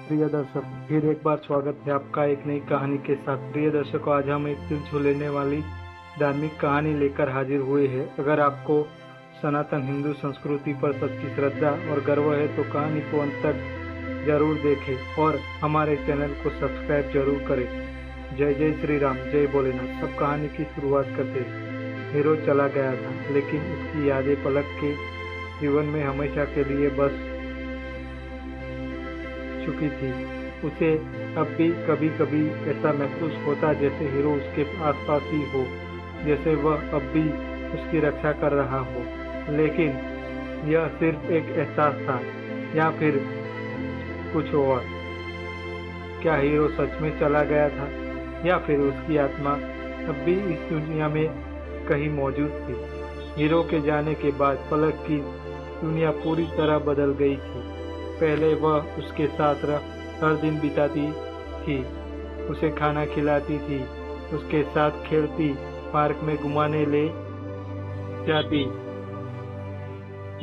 प्रिय दर्शक, फिर एक बार स्वागत है आपका एक नई कहानी के साथ। प्रिय दर्शकों, आज हम एक दिल छू लेने वाली धार्मिक कहानी लेकर हाजिर हुए हैं। अगर आपको सनातन हिंदू संस्कृति पर सच्ची श्रद्धा और गर्व है तो कहानी को अंत तक जरूर देखें और हमारे चैनल को सब्सक्राइब जरूर करें। जय जय श्री राम, जय भोलेनाथ। सब कहानी की शुरुआत करते हैं। हीरो चला गया था, लेकिन उसकी यादें पलक के जीवन में हमेशा के लिए बस चुकी थी। उसे अब भी कभी कभी ऐसा महसूस होता जैसे हीरो उसके आसपास ही हो, जैसे वह अब भी उसकी रक्षा कर रहा हो। लेकिन यह सिर्फ एक एहसास था या फिर कुछ और? क्या हीरो सच में चला गया था या फिर उसकी आत्मा अब भी इस दुनिया में कहीं मौजूद थी? हीरो के जाने के बाद पलक की दुनिया पूरी तरह बदल गई थी। पहले वह उसके साथ हर दिन बिताती थी, उसे खाना खिलाती थी, उसके साथ खेलती, पार्क में घुमाने ले जाती।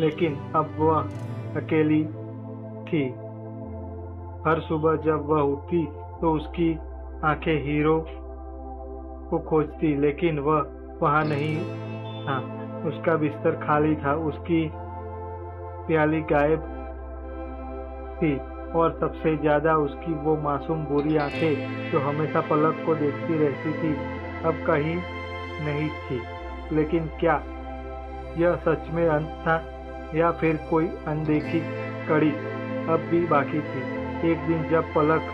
लेकिन अब वह अकेली थी। हर सुबह जब वह उठती तो उसकी आंखें हीरो को खोजती, लेकिन वह वहां नहीं था। उसका बिस्तर खाली था, उसकी प्याली गायब थी और सबसे ज्यादा उसकी वो मासूम बुरी आंखें जो हमेशा पलक को देखती रहती थी, अब कहीं नहीं थी। लेकिन क्या यह सच में अंत था या फिर कोई अनदेखी कड़ी अब भी बाकी थी? एक दिन जब पलक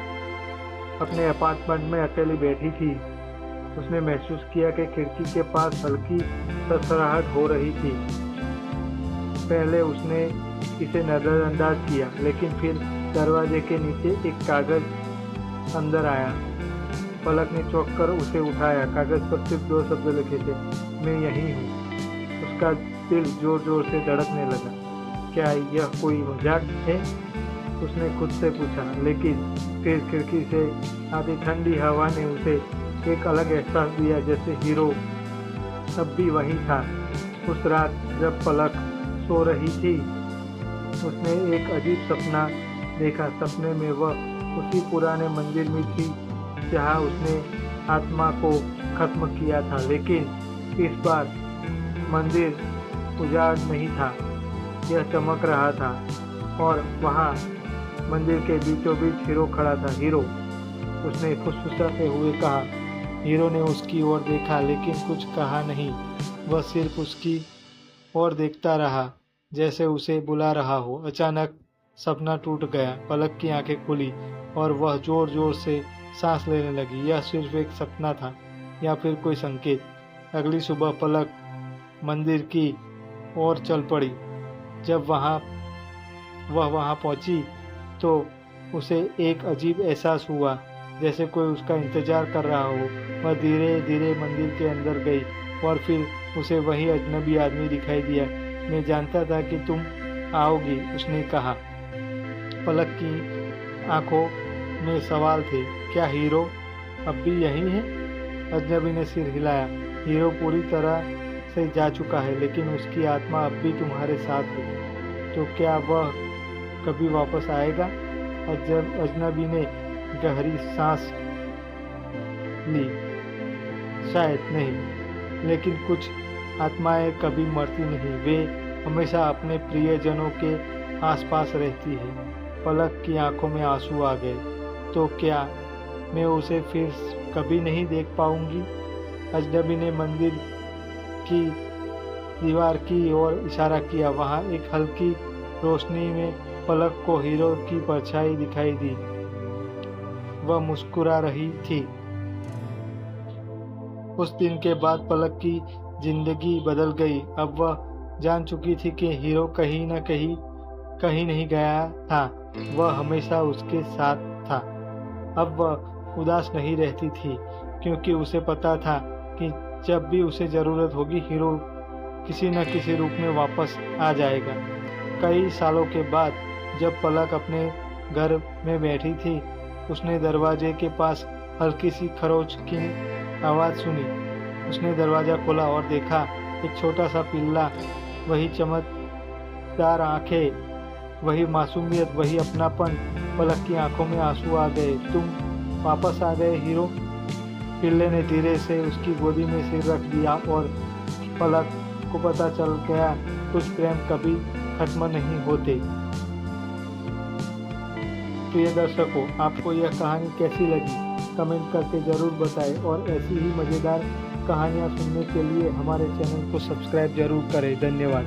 अपने अपार्टमेंट में अकेली बैठी थी, उसने महसूस किया कि खिड़की के पास हल्की सरसराहट हो रही थी। पहले उसने इसे नजरअंदाज किया, लेकिन फिर दरवाजे के नीचे एक कागज अंदर आया। पलक ने चौंक कर उसे उठाया। कागज पर सिर्फ 2 शब्द लिखे थे, मैं यही हूँ। उसका दिल जोर जोर से धड़कने लगा। क्या यह कोई मजाक है? उसने खुद से पूछा। लेकिन फिर खिड़की से आती ठंडी हवा ने उसे एक अलग एहसास दिया, जैसे हीरो अब भी वही था। उस रात जब पलक सो रही थी, उसने एक अजीब सपना देखा। सपने में वह उसी पुराने मंदिर में थी जहाँ उसने आत्मा को खत्म किया था, लेकिन इस बार मंदिर उजाड़ नहीं था, यह चमक रहा था। और वहाँ मंदिर के बीचों बीच हीरो खड़ा था। हीरो, उसने फुसफुसाते हुए कहा। हीरो ने उसकी ओर देखा, लेकिन कुछ कहा नहीं। वह सिर्फ उसकी ओर देखता रहा, जैसे उसे बुला रहा हो। अचानक सपना टूट गया। पलक की आंखें खुली और वह जोर जोर से सांस लेने लगी। यह सिर्फ एक सपना था या फिर कोई संकेत? अगली सुबह पलक मंदिर की ओर चल पड़ी। जब वह वहां पहुंची तो उसे एक अजीब एहसास हुआ, जैसे कोई उसका इंतजार कर रहा हो। वह धीरे धीरे मंदिर के अंदर गई और फिर उसे वही अजनबी आदमी दिखाई दिया। मैं जानता था कि तुम आओगी, उसने कहा। पलक की आंखों में सवाल थे। क्या हीरो अब भी यही है? अजनबी ने सिर हिलाया। हीरो पूरी तरह से जा चुका है, लेकिन उसकी आत्मा अब भी तुम्हारे साथ है। तो क्या वह कभी वापस आएगा? अजनबी ने गहरी सांस ली। शायद नहीं, लेकिन कुछ आत्माएं कभी मरती नहीं, वे हमेशा अपने प्रियजनों के आसपास रहती है। पलक की आंखों में आंसू आ गए। तो क्या मैं उसे फिर कभी नहीं देख पाऊंगी? अजनबी ने मंदिर की दीवार की ओर इशारा किया। वहां एक हल्की रोशनी में पलक को हीरो की परछाई दिखाई दी। वह मुस्कुरा रही थी। उस दिन के बाद पलक की जिंदगी बदल गई। अब वह जान चुकी थी कि हीरो कहीं न कहीं नहीं गया था, वह हमेशा उसके साथ था। अब वह उदास नहीं रहती थी, क्योंकि उसे पता था कि जब भी उसे जरूरत होगी हीरो किसी न किसी रूप में वापस आ जाएगा। कई सालों के बाद जब पलक अपने घर में बैठी थी, उसने दरवाजे के पास हल्की सी खरोच की आवाज सुनी। उसने दरवाजा खोला और देखा एक छोटा सा पिल्ला, वही चमकदार आंखें वही मासूमियत, वही अपनापन। पलक की आंखों में आंसू आ गए। तुम वापस आ गए हीरो। पिल्ले ने धीरे से उसकी गोदी में सिर रख दिया और पलक को पता चल गया कुछ प्रेम कभी खत्म नहीं होते। प्रिय दर्शकों, आपको यह कहानी कैसी लगी कमेंट करके ज़रूर बताएं और ऐसी ही मज़ेदार कहानियाँ सुनने के लिए हमारे चैनल को सब्सक्राइब जरूर करें। धन्यवाद।